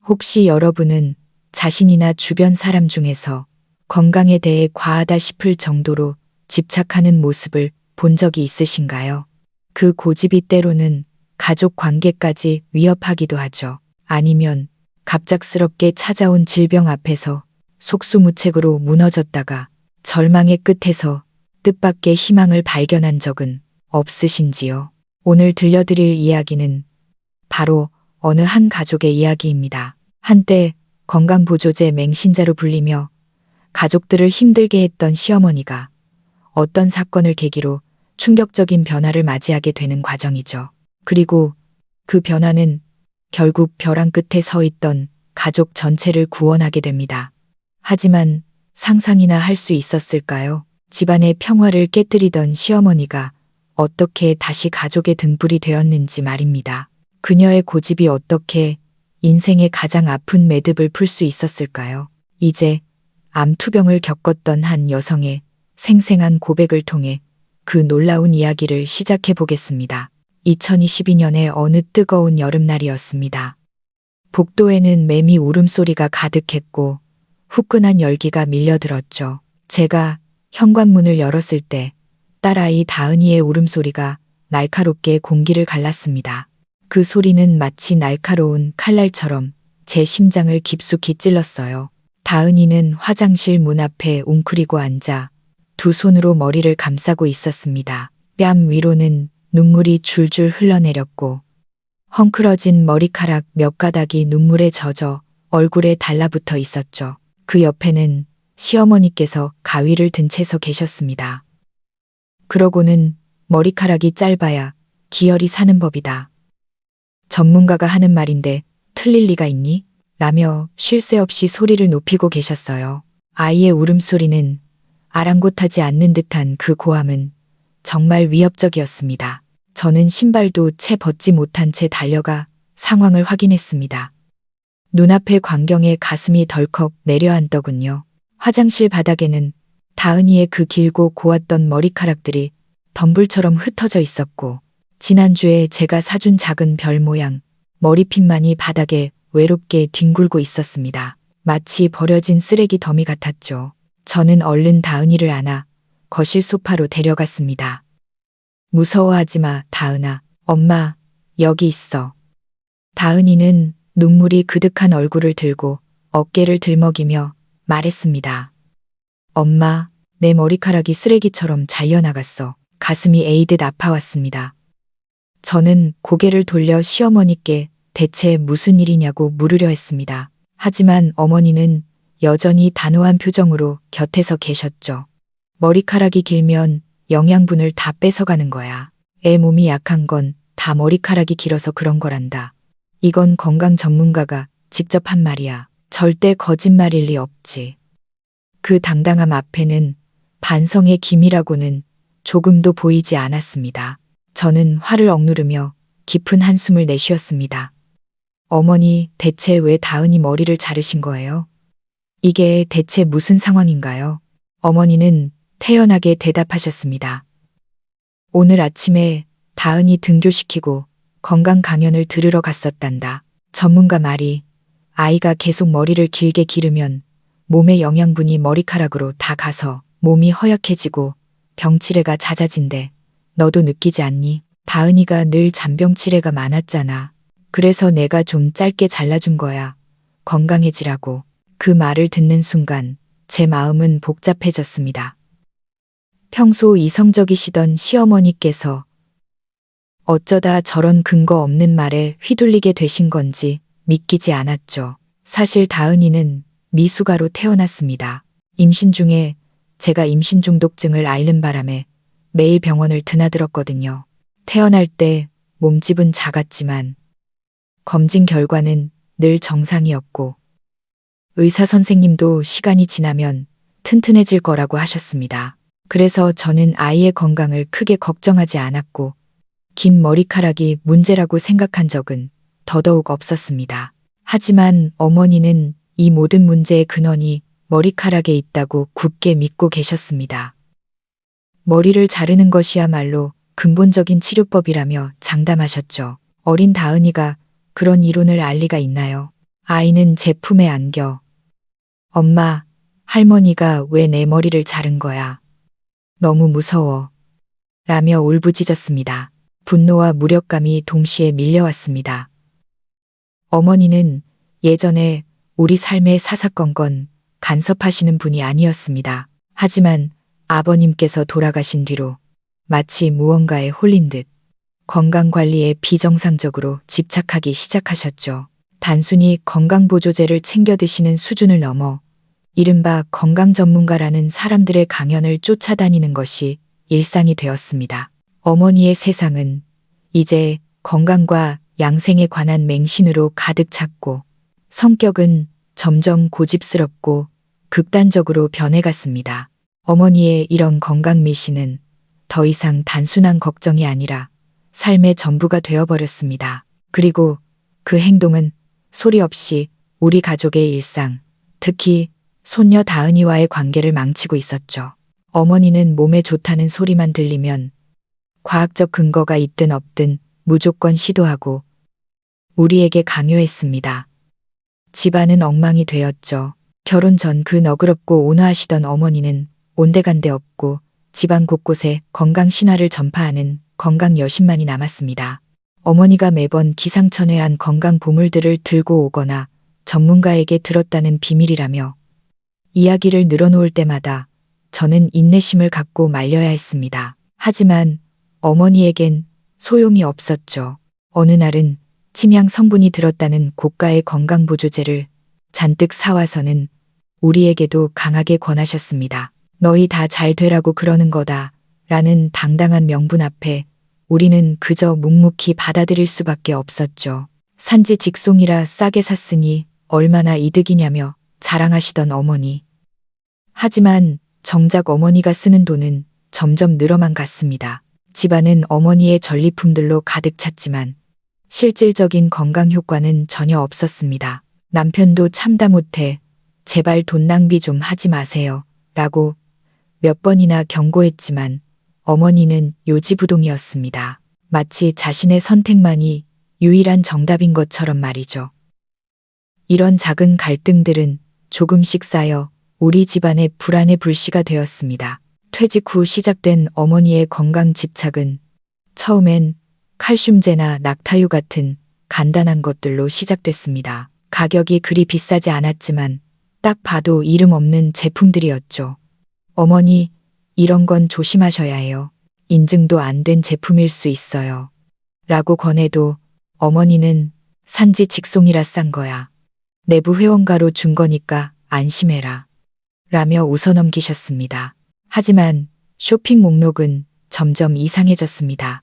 혹시 여러분은 자신이나 주변 사람 중에서 건강에 대해 과하다 싶을 정도로 집착하는 모습을 본 적이 있으신가요? 그 고집이 때로는 가족 관계까지 위협하기도 하죠. 아니면 갑작스럽게 찾아온 질병 앞에서 속수무책으로 무너졌다가 절망의 끝에서 뜻밖의 희망을 발견한 적은 없으신지요? 오늘 들려드릴 이야기는 바로 어느 한 가족의 이야기입니다. 한때 건강보조제 맹신자로 불리며 가족들을 힘들게 했던 시어머니가 어떤 사건을 계기로 충격적인 변화를 맞이하게 되는 과정이죠. 그리고 그 변화는 결국 벼랑 끝에 서 있던 가족 전체를 구원하게 됩니다. 하지만 상상이나 할 수 있었을까요? 집안의 평화를 깨뜨리던 시어머니가 어떻게 다시 가족의 등불이 되었는지 말입니다. 그녀의 고집이 어떻게 인생의 가장 아픈 매듭을 풀 수 있었을까요? 이제 암투병을 겪었던 한 여성의 생생한 고백을 통해 그 놀라운 이야기를 시작해 보겠습니다. 2022년의 어느 뜨거운 여름날이었습니다. 복도에는 매미 울음소리가 가득했고 후끈한 열기가 밀려들었죠. 제가 현관문을 열었을 때 딸아이 다은이의 울음소리가 날카롭게 공기를 갈랐습니다. 그 소리는 마치 날카로운 칼날처럼 제 심장을 깊숙이 찔렀어요. 다은이는 화장실 문 앞에 웅크리고 앉아 두 손으로 머리를 감싸고 있었습니다. 뺨 위로는 눈물이 줄줄 흘러내렸고 헝클어진 머리카락 몇 가닥이 눈물에 젖어 얼굴에 달라붙어 있었죠. 그 옆에는 시어머니께서 가위를 든 채 서 계셨습니다. 그러고는 머리카락이 짧아야 기혈이 사는 법이다. 전문가가 하는 말인데 틀릴 리가 있니? 라며 쉴 새 없이 소리를 높이고 계셨어요. 아이의 울음소리는 아랑곳하지 않는 듯한 그 고함은 정말 위협적이었습니다. 저는 신발도 채 벗지 못한 채 달려가 상황을 확인했습니다. 눈앞의 광경에 가슴이 덜컥 내려앉더군요. 화장실 바닥에는 다은이의 그 길고 고왔던 머리카락들이 덤불처럼 흩어져 있었고 지난주에 제가 사준 작은 별 모양 머리핀만이 바닥에 외롭게 뒹굴고 있었습니다. 마치 버려진 쓰레기 더미 같았죠. 저는 얼른 다은이를 안아 거실 소파로 데려갔습니다. 무서워하지 마, 다은아. 엄마, 여기 있어. 다은이는 눈물이 그득한 얼굴을 들고 어깨를 들먹이며 말했습니다. 엄마, 내 머리카락이 쓰레기처럼 잘려나갔어. 가슴이 에이듯 아파왔습니다. 저는 고개를 돌려 시어머니께 대체 무슨 일이냐고 물으려 했습니다. 하지만 어머니는 여전히 단호한 표정으로 곁에서 계셨죠. 머리카락이 길면 영양분을 다 뺏어가는 거야. 애 몸이 약한 건 다 머리카락이 길어서 그런 거란다. 이건 건강 전문가가 직접 한 말이야. 절대 거짓말일 리 없지. 그 당당함 앞에는 반성의 기미라고는 조금도 보이지 않았습니다. 저는 화를 억누르며 깊은 한숨을 내쉬었습니다. 어머니, 대체 왜 다은이 머리를 자르신 거예요? 이게 대체 무슨 상황인가요? 어머니는 태연하게 대답하셨습니다. 오늘 아침에 다은이 등교시키고 건강 강연을 들으러 갔었단다. 전문가 말이 아이가 계속 머리를 길게 기르면 몸의 영양분이 머리카락으로 다 가서 몸이 허약해지고 병치레가 잦아진대. 너도 느끼지 않니? 다은이가 늘 잔병치레가 많았잖아. 그래서 내가 좀 짧게 잘라준 거야. 건강해지라고. 그 말을 듣는 순간 제 마음은 복잡해졌습니다. 평소 이성적이시던 시어머니께서 어쩌다 저런 근거 없는 말에 휘둘리게 되신 건지 믿기지 않았죠. 사실 다은이는 미숙아로 태어났습니다. 임신 중에 제가 임신 중독증을 앓는 바람에 매일 병원을 드나들었거든요. 태어날 때 몸집은 작았지만 검진 결과는 늘 정상이었고 의사 선생님도 시간이 지나면 튼튼해질 거라고 하셨습니다. 그래서 저는 아이의 건강을 크게 걱정하지 않았고 긴 머리카락이 문제라고 생각한 적은 더더욱 없었습니다. 하지만 어머니는 이 모든 문제의 근원이 머리카락에 있다고 굳게 믿고 계셨습니다. 머리를 자르는 것이야말로 근본적인 치료법이라며 장담하셨죠. 어린 다은이가 그런 이론을 알 리가 있나요? 아이는 제 품에 안겨 엄마, 할머니가 왜 내 머리를 자른 거야? 너무 무서워. 라며 울부짖었습니다. 분노와 무력감이 동시에 밀려왔습니다. 어머니는 예전에 우리 삶의 사사건건 간섭하시는 분이 아니었습니다. 하지만 아버님께서 돌아가신 뒤로 마치 무언가에 홀린 듯 건강관리에 비정상적으로 집착하기 시작하셨죠. 단순히 건강보조제를 챙겨 드시는 수준을 넘어 이른바 건강 전문가라는 사람들의 강연을 쫓아다니는 것이 일상이 되었습니다. 어머니의 세상은 이제 건강과 양생에 관한 맹신으로 가득 찼고 성격은 점점 고집스럽고 극단적으로 변해갔습니다. 어머니의 이런 건강 미신은 더 이상 단순한 걱정이 아니라 삶의 전부가 되어버렸습니다. 그리고 그 행동은 소리 없이 우리 가족의 일상, 특히 손녀 다은이와의 관계를 망치고 있었죠. 어머니는 몸에 좋다는 소리만 들리면 과학적 근거가 있든 없든 무조건 시도하고 우리에게 강요했습니다. 집안은 엉망이 되었죠. 결혼 전 그 너그럽고 온화하시던 어머니는 온데간데 없고 집안 곳곳에 건강 신화를 전파하는 건강 여신만이 남았습니다. 어머니가 매번 기상천외한 건강 보물들을 들고 오거나 전문가에게 들었다는 비밀이라며 이야기를 늘어놓을 때마다 저는 인내심을 갖고 말려야 했습니다. 하지만 어머니에겐 소용이 없었죠. 어느 날은 침향 성분이 들었다는 고가의 건강보조제를 잔뜩 사와서는 우리에게도 강하게 권하셨습니다. 너희 다 잘 되라고 그러는 거다 라는 당당한 명분 앞에 우리는 그저 묵묵히 받아들일 수밖에 없었죠. 산지 직송이라 싸게 샀으니 얼마나 이득이냐며 자랑하시던 어머니. 하지만 정작 어머니가 쓰는 돈은 점점 늘어만 갔습니다. 집안은 어머니의 전리품들로 가득 찼지만 실질적인 건강 효과는 전혀 없었습니다. 남편도 참다 못해 제발 돈 낭비 좀 하지 마세요 라고 몇 번이나 경고했지만 어머니는 요지부동이었습니다. 마치 자신의 선택만이 유일한 정답인 것처럼 말이죠. 이런 작은 갈등들은 조금씩 쌓여 우리 집안의 불안의 불씨가 되었습니다. 퇴직 후 시작된 어머니의 건강 집착은 처음엔 칼슘제나 낙타유 같은 간단한 것들로 시작됐습니다. 가격이 그리 비싸지 않았지만 딱 봐도 이름 없는 제품들이었죠. 어머니, 이런 건 조심하셔야 해요. 인증도 안 된 제품일 수 있어요. 라고 권해도 어머니는 산지 직송이라 싼 거야. 내부 회원가로 준 거니까 안심해라. 라며 웃어넘기셨습니다. 하지만 쇼핑 목록은 점점 이상해졌습니다.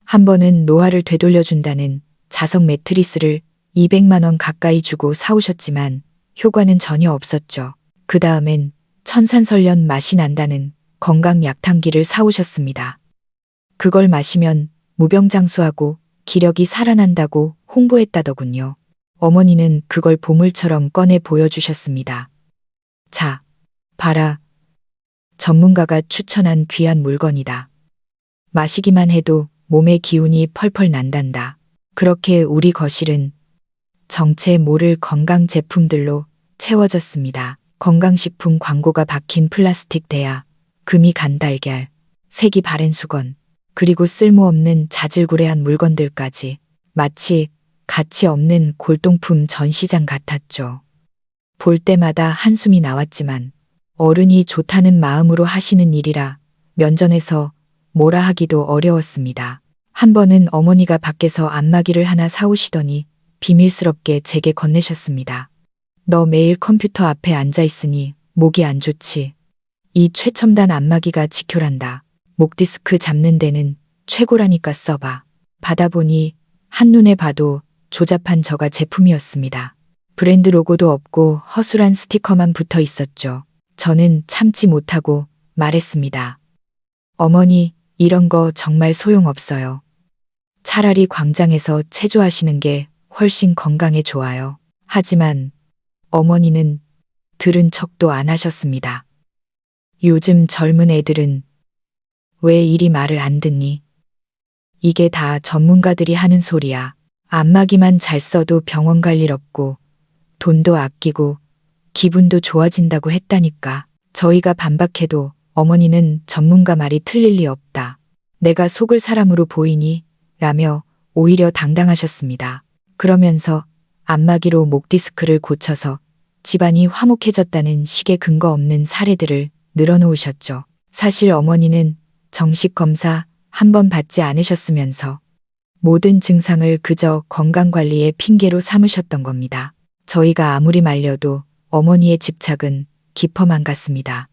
한 번은 노화를 되돌려준다는 자석 매트리스를 200만 원 가까이 주고 사오셨지만 효과는 전혀 없었죠. 그 다음엔 천산설련 맛이 난다는 건강 약탕기를 사오셨습니다. 그걸 마시면 무병장수하고 기력이 살아난다고 홍보했다더군요. 어머니는 그걸 보물처럼 꺼내 보여주셨습니다. 자, 봐라. 전문가가 추천한 귀한 물건이다. 마시기만 해도 몸의 기운이 펄펄 난단다. 그렇게 우리 거실은 정체 모를 건강 제품들로 채워졌습니다. 건강식품 광고가 박힌 플라스틱 대야, 금이 간 달걀, 색이 바랜 수건, 그리고 쓸모없는 자질구레한 물건들까지 마치 가치 없는 골동품 전시장 같았죠. 볼 때마다 한숨이 나왔지만 어른이 좋다는 마음으로 하시는 일이라 면전에서 뭐라 하기도 어려웠습니다. 한 번은 어머니가 밖에서 안마기를 하나 사오시더니 비밀스럽게 제게 건네셨습니다. 너 매일 컴퓨터 앞에 앉아 있으니 목이 안 좋지. 이 최첨단 안마기가 지켜란다. 목 디스크 잡는 데는 최고라니까 써봐. 받아보니 한눈에 봐도 조잡한 저가 제품이었습니다. 브랜드 로고도 없고 허술한 스티커만 붙어 있었죠. 저는 참지 못하고 말했습니다. 어머니, 이런 거 정말 소용없어요. 차라리 광장에서 체조하시는 게 훨씬 건강에 좋아요. 하지만 어머니는 들은 척도 안 하셨습니다. 요즘 젊은 애들은 왜 이리 말을 안 듣니? 이게 다 전문가들이 하는 소리야. 안마기만 잘 써도 병원 갈 일 없고 돈도 아끼고 기분도 좋아진다고 했다니까. 저희가 반박해도 어머니는 전문가 말이 틀릴 리 없다. 내가 속을 사람으로 보이니? 라며 오히려 당당하셨습니다. 그러면서 안마기로 목 디스크를 고쳐서 집안이 화목해졌다는 식의 근거 없는 사례들을 늘어놓으셨죠. 사실 어머니는 정식 검사 한 번 받지 않으셨으면서 모든 증상을 그저 건강관리의 핑계로 삼으셨던 겁니다. 저희가 아무리 말려도 어머니의 집착은 깊어만 갔습니다.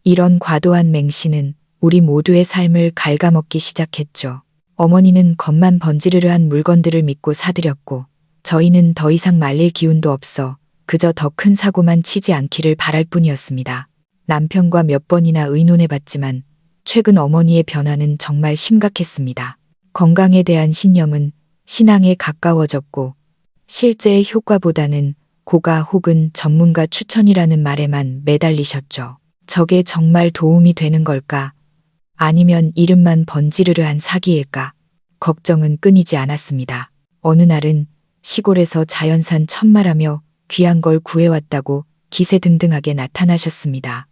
이런 과도한 맹신은 우리 모두의 삶을 갉아먹기 시작했죠. 어머니는 겉만 번지르르한 물건들을 믿고 사들였고 저희는 더 이상 말릴 기운도 없어 그저 더 큰 사고만 치지 않기를 바랄 뿐이었습니다. 남편과 몇 번이나 의논해봤지만 최근 어머니의 변화는 정말 심각했습니다. 건강에 대한 신념은 신앙에 가까워졌고 실제의 효과보다는 고가 혹은 전문가 추천이라는 말에만 매달리셨죠. 저게 정말 도움이 되는 걸까? 아니면 이름만 번지르르한 사기일까? 걱정은 끊이지 않았습니다. 어느 날은 시골에서 자연산 천마라며 귀한 걸 구해왔다고 기세등등하게 나타나셨습니다.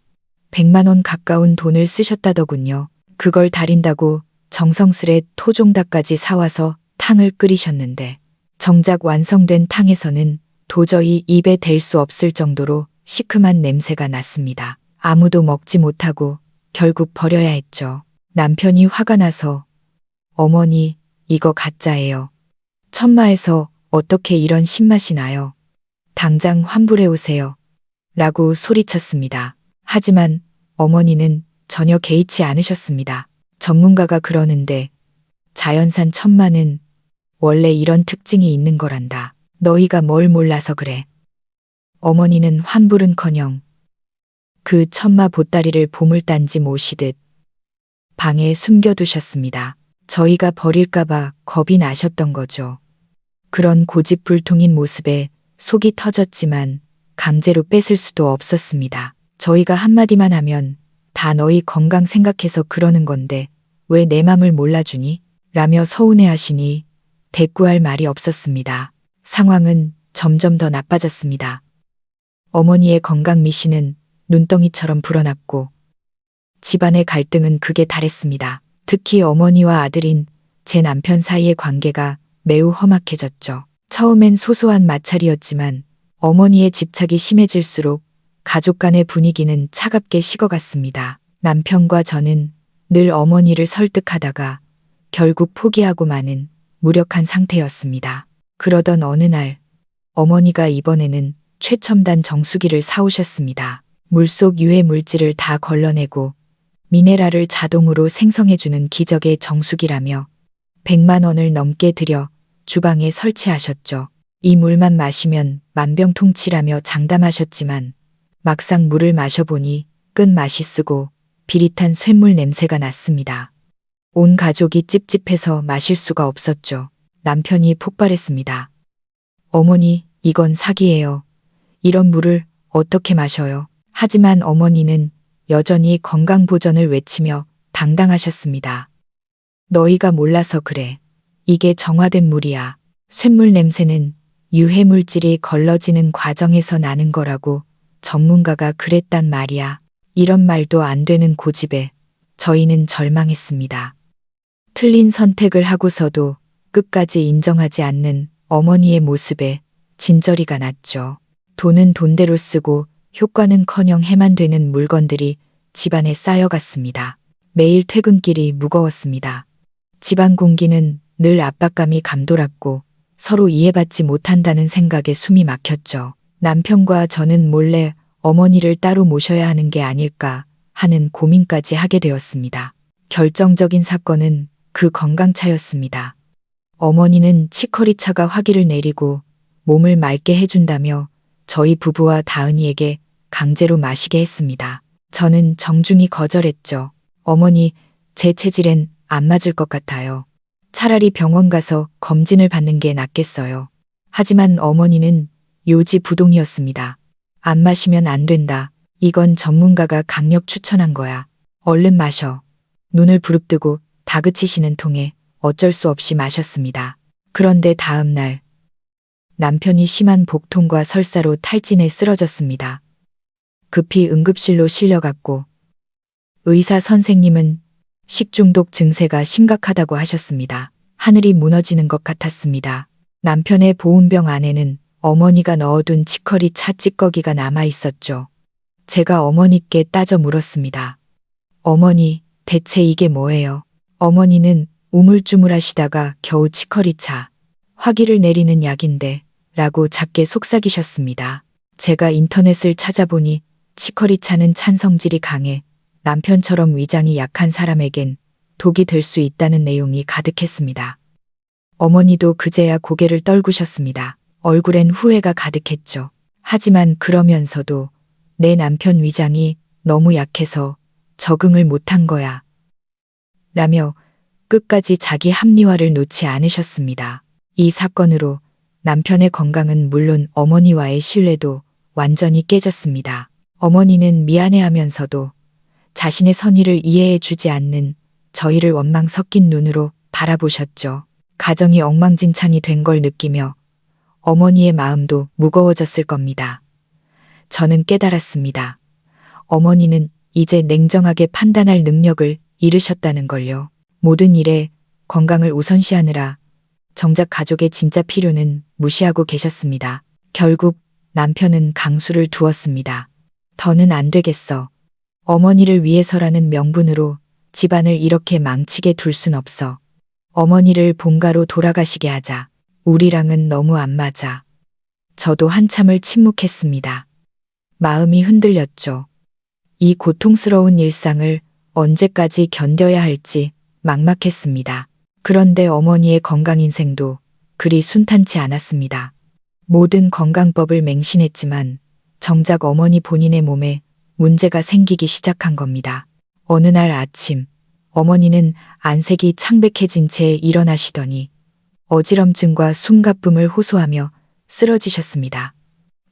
100만 원 가까운 돈을 쓰셨다더군요. 그걸 다린다고 정성스레 토종닭까지 사와서 탕을 끓이셨는데 정작 완성된 탕에서는 도저히 입에 댈 수 없을 정도로 시큼한 냄새가 났습니다. 아무도 먹지 못하고 결국 버려야 했죠. 남편이 화가 나서 어머니 이거 가짜예요. 천마에서 어떻게 이런 신맛이 나요? 당장 환불해 오세요. 라고 소리쳤습니다. 하지만 어머니는 전혀 개의치 않으셨습니다. 전문가가 그러는데 자연산 천마는 원래 이런 특징이 있는 거란다. 너희가 뭘 몰라서 그래. 어머니는 환불은커녕 그 천마 보따리를 보물단지 모시듯 방에 숨겨두셨습니다. 저희가 버릴까봐 겁이 나셨던 거죠. 그런 고집불통인 모습에 속이 터졌지만 강제로 뺏을 수도 없었습니다. 저희가 한마디만 하면 다 너희 건강 생각해서 그러는 건데 왜 내 맘을 몰라주니? 라며 서운해하시니 대꾸할 말이 없었습니다. 상황은 점점 더 나빠졌습니다. 어머니의 건강 미신은 눈덩이처럼 불어났고 집안의 갈등은 극에 달했습니다. 특히 어머니와 아들인 제 남편 사이의 관계가 매우 험악해졌죠. 처음엔 소소한 마찰이었지만 어머니의 집착이 심해질수록 가족 간의 분위기는 차갑게 식어갔습니다. 남편과 저는 늘 어머니를 설득하다가 결국 포기하고 마는 무력한 상태였습니다. 그러던 어느 날 어머니가 이번에는 최첨단 정수기를 사오셨습니다. 물속 유해 물질을 다 걸러내고 미네랄을 자동으로 생성해주는 기적의 정수기라며 100만 원을 넘게 들여 주방에 설치하셨죠. 이 물만 마시면 만병통치라며 장담하셨지만 막상 물을 마셔보니 끝맛이 쓰고 비릿한 쇳물 냄새가 났습니다. 온 가족이 찝찝해서 마실 수가 없었죠. 남편이 폭발했습니다. 어머니, 이건 사기예요. 이런 물을 어떻게 마셔요? 하지만 어머니는 여전히 건강보전을 외치며 당당하셨습니다. 너희가 몰라서 그래. 이게 정화된 물이야. 쇳물 냄새는 유해물질이 걸러지는 과정에서 나는 거라고 전문가가 그랬단 말이야. 이런 말도 안 되는 고집에 저희는 절망했습니다. 틀린 선택을 하고서도 끝까지 인정하지 않는 어머니의 모습에 진저리가 났죠. 돈은 돈대로 쓰고 효과는커녕 해만 되는 물건들이 집안에 쌓여갔습니다. 매일 퇴근길이 무거웠습니다. 집안 공기는 늘 압박감이 감돌았고 서로 이해받지 못한다는 생각에 숨이 막혔죠. 남편과 저는 몰래 어머니를 따로 모셔야 하는 게 아닐까 하는 고민까지 하게 되었습니다. 결정적인 사건은 그 건강차였습니다. 어머니는 치커리차가 화기를 내리고 몸을 맑게 해준다며 저희 부부와 다은이에게 강제로 마시게 했습니다. 저는 정중히 거절했죠. 어머니, 제 체질엔 안 맞을 것 같아요. 차라리 병원 가서 검진을 받는 게 낫겠어요. 하지만 어머니는 요지부동이었습니다. 안 마시면 안 된다. 이건 전문가가 강력 추천한 거야. 얼른 마셔. 눈을 부릅뜨고 다그치시는 통에 어쩔 수 없이 마셨습니다. 그런데 다음 날 남편이 심한 복통과 설사로 탈진해 쓰러졌습니다. 급히 응급실로 실려갔고 의사 선생님은 식중독 증세가 심각하다고 하셨습니다. 하늘이 무너지는 것 같았습니다. 남편의 보온병 안에는 어머니가 넣어둔 치커리 차 찌꺼기가 남아 있었죠. 제가 어머니께 따져 물었습니다. 어머니, 대체 이게 뭐예요? 어머니는 우물쭈물하시다가 겨우 치커리차, 화기를 내리는 약인데 라고 작게 속삭이셨습니다. 제가 인터넷을 찾아보니 치커리차는 찬성질이 강해 남편처럼 위장이 약한 사람에겐 독이 될 수 있다는 내용이 가득했습니다. 어머니도 그제야 고개를 떨구셨습니다. 얼굴엔 후회가 가득했죠. 하지만 그러면서도 내 남편 위장이 너무 약해서 적응을 못한 거야. 라며 끝까지 자기 합리화를 놓지 않으셨습니다. 이 사건으로 남편의 건강은 물론 어머니와의 신뢰도 완전히 깨졌습니다. 어머니는 미안해하면서도 자신의 선의를 이해해 주지 않는 저희를 원망 섞인 눈으로 바라보셨죠. 가정이 엉망진창이 된 걸 느끼며 어머니의 마음도 무거워졌을 겁니다. 저는 깨달았습니다. 어머니는 이제 냉정하게 판단할 능력을 잃으셨다는 걸요. 모든 일에 건강을 우선시하느라 정작 가족의 진짜 필요는 무시하고 계셨습니다. 결국 남편은 강수를 두었습니다. 더는 안 되겠어. 어머니를 위해서라는 명분으로 집안을 이렇게 망치게 둘 순 없어. 어머니를 본가로 돌아가시게 하자. 우리랑은 너무 안 맞아. 저도 한참을 침묵했습니다. 마음이 흔들렸죠. 이 고통스러운 일상을 언제까지 견뎌야 할지 막막했습니다. 그런데 어머니의 건강 인생도 그리 순탄치 않았습니다. 모든 건강법을 맹신했지만 정작 어머니 본인의 몸에 문제가 생기기 시작한 겁니다. 어느 날 아침 어머니는 안색이 창백해진 채 일어나시더니 어지럼증과 숨가쁨을 호소하며 쓰러지셨습니다.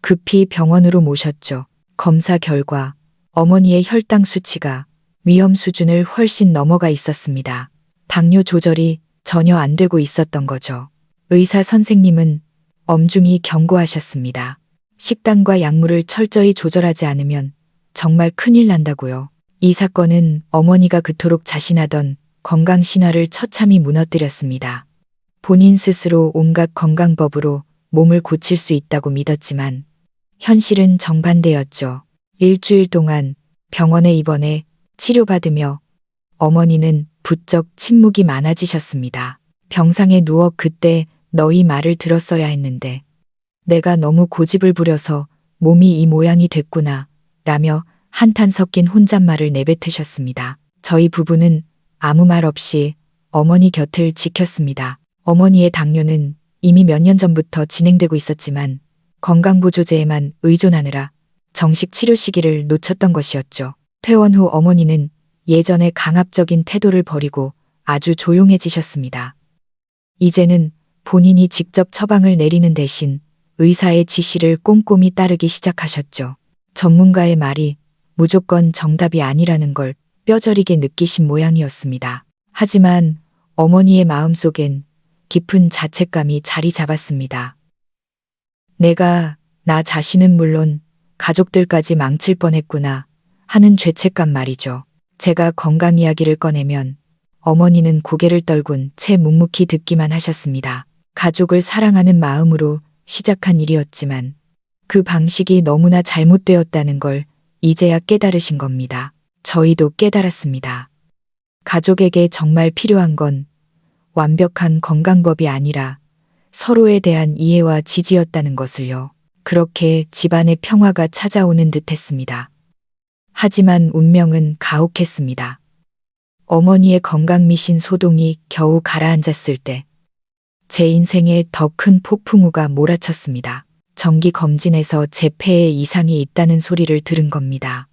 급히 병원으로 모셨죠. 검사 결과 어머니의 혈당 수치가 위험 수준을 훨씬 넘어가 있었습니다. 당뇨 조절이 전혀 안 되고 있었던 거죠. 의사 선생님은 엄중히 경고하셨습니다. 식단과 약물을 철저히 조절하지 않으면 정말 큰일 난다고요. 이 사건은 어머니가 그토록 자신하던 건강 신화를 처참히 무너뜨렸습니다. 본인 스스로 온갖 건강법으로 몸을 고칠 수 있다고 믿었지만 현실은 정반대였죠. 일주일 동안 병원에 입원해 치료받으며 어머니는 부쩍 침묵이 많아지셨습니다. 병상에 누워 그때 너희 말을 들었어야 했는데 내가 너무 고집을 부려서 몸이 이 모양이 됐구나 라며 한탄 섞인 혼잣말을 내뱉으셨습니다. 저희 부부는 아무 말 없이 어머니 곁을 지켰습니다. 어머니의 당뇨는 이미 몇 년 전부터 진행되고 있었지만 건강보조제에만 의존하느라 정식 치료 시기를 놓쳤던 것이었죠. 퇴원 후 어머니는 예전의 강압적인 태도를 버리고 아주 조용해지셨습니다. 이제는 본인이 직접 처방을 내리는 대신 의사의 지시를 꼼꼼히 따르기 시작하셨죠. 전문가의 말이 무조건 정답이 아니라는 걸 뼈저리게 느끼신 모양이었습니다. 하지만 어머니의 마음속엔 깊은 자책감이 자리 잡았습니다. 나 자신은 물론 가족들까지 망칠 뻔했구나 하는 죄책감 말이죠. 제가 건강 이야기를 꺼내면 어머니는 고개를 떨군 채 묵묵히 듣기만 하셨습니다. 가족을 사랑하는 마음으로 시작한 일이었지만 그 방식이 너무나 잘못되었다는 걸 이제야 깨달으신 겁니다. 저희도 깨달았습니다. 가족에게 정말 필요한 건 완벽한 건강법이 아니라 서로에 대한 이해와 지지였다는 것을요. 그렇게 집안의 평화가 찾아오는 듯 했습니다. 하지만 운명은 가혹했습니다. 어머니의 건강 미신 소동이 겨우 가라앉았을 때 제 인생에 더 큰 폭풍우가 몰아쳤습니다. 정기 검진에서 제 폐에 이상이 있다는 소리를 들은 겁니다.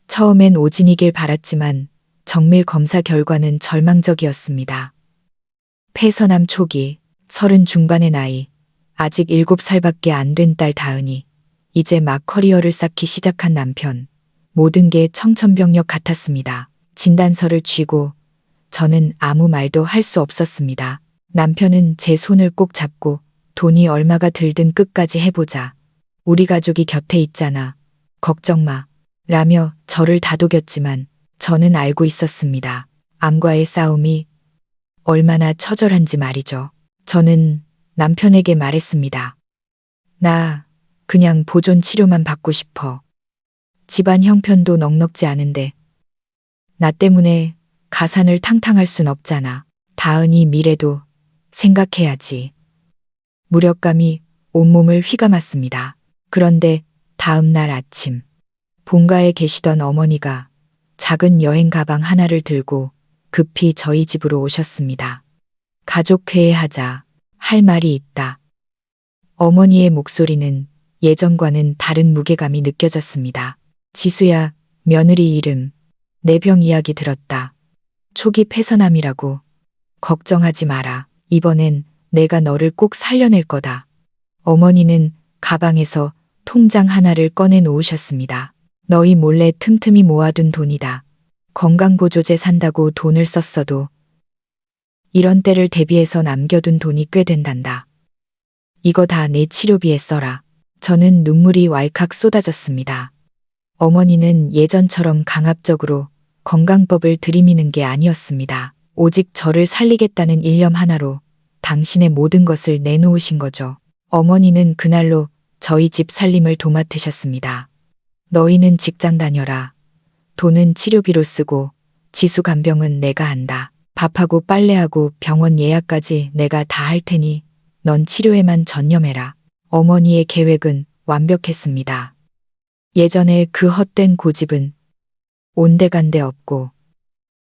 처음엔 오진이길 바랐지만 정밀 검사 결과는 절망적이었습니다. 폐선암 초기, 30 중반의 나이, 아직 7살밖에 안 된 딸 다은이, 이제 막 커리어를 쌓기 시작한 남편, 모든 게 청천벽력 같았습니다. 진단서를 쥐고 저는 아무 말도 할 수 없었습니다. 남편은 제 손을 꼭 잡고 돈이 얼마가 들든 끝까지 해보자. 우리 가족이 곁에 있잖아. 걱정 마. 라며 저를 다독였지만 저는 알고 있었습니다. 암과의 싸움이 얼마나 처절한지 말이죠. 저는 남편에게 말했습니다. 나 그냥 보존 치료만 받고 싶어. 집안 형편도 넉넉지 않은데 나 때문에 가산을 탕탕할 순 없잖아. 다은이 미래도 생각해야지. 무력감이 온몸을 휘감았습니다. 그런데 다음 날 아침 본가에 계시던 어머니가 작은 여행 가방 하나를 들고 급히 저희 집으로 오셨습니다. 가족회의하자. 할 말이 있다. 어머니의 목소리는 예전과는 다른 무게감이 느껴졌습니다. 지수야, 며느리 이름, 내 병 이야기 들었다. 초기 폐선암이라고. 걱정하지 마라. 이번엔 내가 너를 꼭 살려낼 거다. 어머니는 가방에서 통장 하나를 꺼내 놓으셨습니다. 너희 몰래 틈틈이 모아둔 돈이다. 건강보조제 산다고 돈을 썼어도 이런 때를 대비해서 남겨둔 돈이 꽤 된단다. 이거 다 내 치료비에 써라. 저는 눈물이 왈칵 쏟아졌습니다. 어머니는 예전처럼 강압적으로 건강법을 들이미는 게 아니었습니다. 오직 저를 살리겠다는 일념 하나로 당신의 모든 것을 내놓으신 거죠. 어머니는 그날로 저희 집 살림을 도맡으셨습니다. 너희는 직장 다녀라. 돈은 치료비로 쓰고 지수 간병은 내가 한다. 밥하고 빨래하고 병원 예약까지 내가 다 할 테니 넌 치료에만 전념해라. 어머니의 계획은 완벽했습니다. 예전에 그 헛된 고집은 온데간데 없고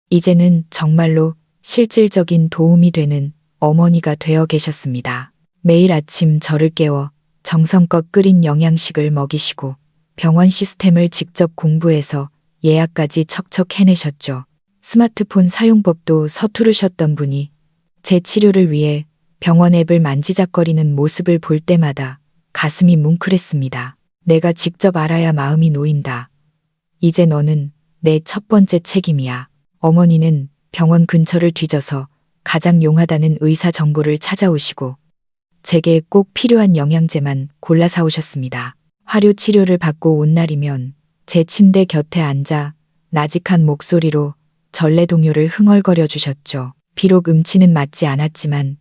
이제는 정말로 실질적인 도움이 되는 어머니가 되어 계셨습니다. 매일 아침 저를 깨워 정성껏 끓인 영양식을 먹이시고 병원 시스템을 직접 공부해서 예약까지 척척 해내셨죠. 스마트폰 사용법도 서투르셨던 분이 제 치료를 위해 병원 앱을 만지작거리는 모습을 볼 때마다 가슴이 뭉클했습니다. 내가 직접 알아야 마음이 놓인다. 이제 너는 내 첫 번째 책임이야. 어머니는 병원 근처를 뒤져서 가장 용하다는 의사 정보를 찾아오시고 제게 꼭 필요한 영양제만 골라 사오셨습니다. 화료 치료를 받고 온 날이면 제 침대 곁에 앉아 나직한 목소리로 전래동요를 흥얼거려 주셨죠. 비록 음치는 맞지 않았지만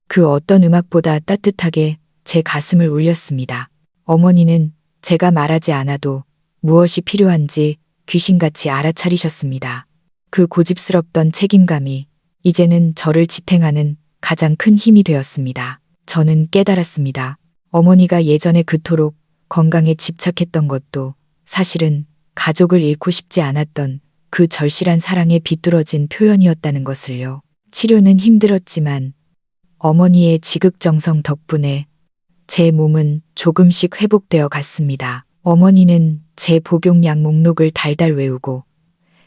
그 어떤 음악보다 따뜻하게 제 가슴을 울렸습니다. 어머니는 제가 말하지 않아도 무엇이 필요한지 귀신같이 알아차리셨습니다. 그 고집스럽던 책임감이 이제는 저를 지탱하는 가장 큰 힘이 되었습니다. 저는 깨달았습니다. 어머니가 예전에 그토록 건강에 집착했던 것도 사실은 가족을 잃고 싶지 않았던 그 절실한 사랑에 비뚤어진 표현이었다는 것을요. 치료는 힘들었지만 어머니의 지극정성 덕분에 제 몸은 조금씩 회복되어 갔습니다. 어머니는 제 복용량 목록을 달달 외우고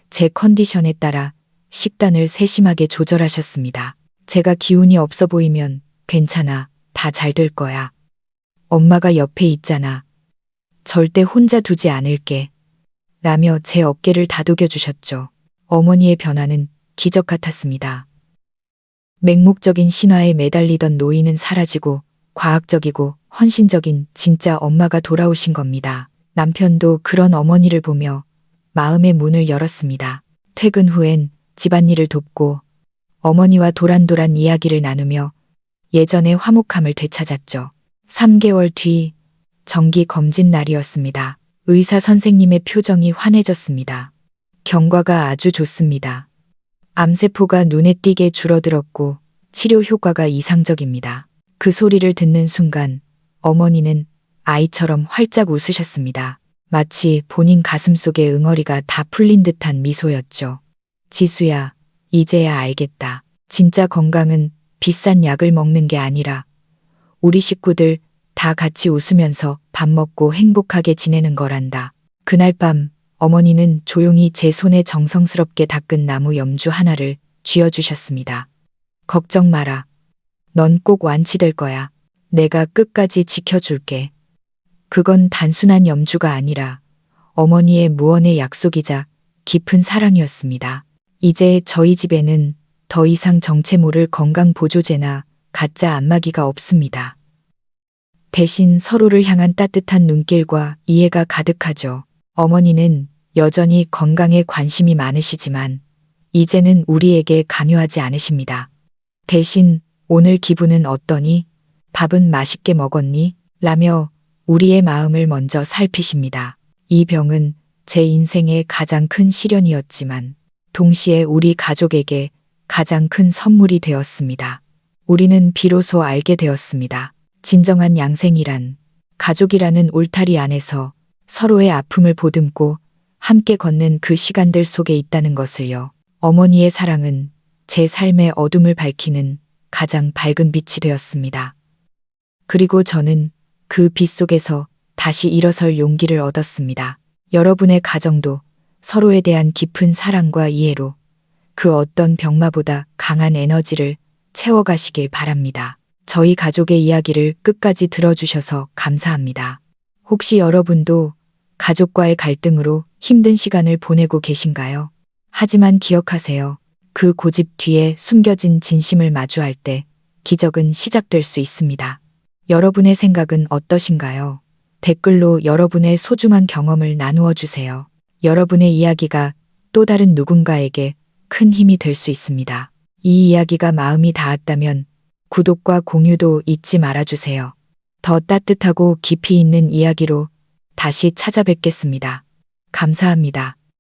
제 컨디션에 따라 식단을 세심하게 조절하셨습니다. 제가 기운이 없어 보이면 괜찮아. 다 잘 될 거야. 엄마가 옆에 있잖아. 절대 혼자 두지 않을게. 라며 제 어깨를 다독여 주셨죠. 어머니의 변화는 기적 같았습니다. 맹목적인 신화에 매달리던 노인은 사라지고 과학적이고 헌신적인 진짜 엄마가 돌아오신 겁니다. 남편도 그런 어머니를 보며 마음의 문을 열었습니다. 퇴근 후엔 집안일을 돕고 어머니와 도란도란 이야기를 나누며 예전의 화목함을 되찾았죠. 3개월 뒤 정기 검진 날이었습니다. 의사 선생님의 표정이 환해졌습니다. 경과가 아주 좋습니다. 암세포가 눈에 띄게 줄어들었고 치료 효과가 이상적입니다. 그 소리를 듣는 순간 어머니는 아이처럼 활짝 웃으셨습니다. 마치 본인 가슴속의 응어리가 다 풀린 듯한 미소였죠. 지수야, 이제야 알겠다. 진짜 건강은 비싼 약을 먹는 게 아니라 우리 식구들 다 같이 웃으면서 밥 먹고 행복하게 지내는 거란다. 그날 밤 어머니는 조용히 제 손에 정성스럽게 닦은 나무 염주 하나를 쥐어주셨습니다. 걱정 마라. 넌 꼭 완치될 거야. 내가 끝까지 지켜줄게. 그건 단순한 염주가 아니라 어머니의 무언의 약속이자 깊은 사랑이었습니다. 이제 저희 집에는 더 이상 정체 모를 건강보조제나 가짜 안마기가 없습니다. 대신 서로를 향한 따뜻한 눈길과 이해가 가득하죠. 어머니는 여전히 건강에 관심이 많으시지만 이제는 우리에게 강요하지 않으십니다. 대신 오늘 기분은 어떠니? 밥은 맛있게 먹었니? 라며 우리의 마음을 먼저 살피십니다. 이 병은 제 인생의 가장 큰 시련이었지만 동시에 우리 가족에게 가장 큰 선물이 되었습니다. 우리는 비로소 알게 되었습니다. 진정한 양생이란 가족이라는 울타리 안에서 서로의 아픔을 보듬고 함께 걷는 그 시간들 속에 있다는 것을요. 어머니의 사랑은 제 삶의 어둠을 밝히는 가장 밝은 빛이 되었습니다. 그리고 저는 그 빛 속에서 다시 일어설 용기를 얻었습니다. 여러분의 가정도 서로에 대한 깊은 사랑과 이해로 그 어떤 병마보다 강한 에너지를 채워가시길 바랍니다. 저희 가족의 이야기를 끝까지 들어주셔서 감사합니다. 혹시 여러분도 가족과의 갈등으로 힘든 시간을 보내고 계신가요? 하지만 기억하세요. 그 고집 뒤에 숨겨진 진심을 마주할 때 기적은 시작될 수 있습니다. 여러분의 생각은 어떠신가요? 댓글로 여러분의 소중한 경험을 나누어 주세요. 여러분의 이야기가 또 다른 누군가에게 큰 힘이 될 수 있습니다. 이 이야기가 마음이 닿았다면 구독과 공유도 잊지 말아주세요. 더 따뜻하고 깊이 있는 이야기로 다시 찾아뵙겠습니다. 감사합니다.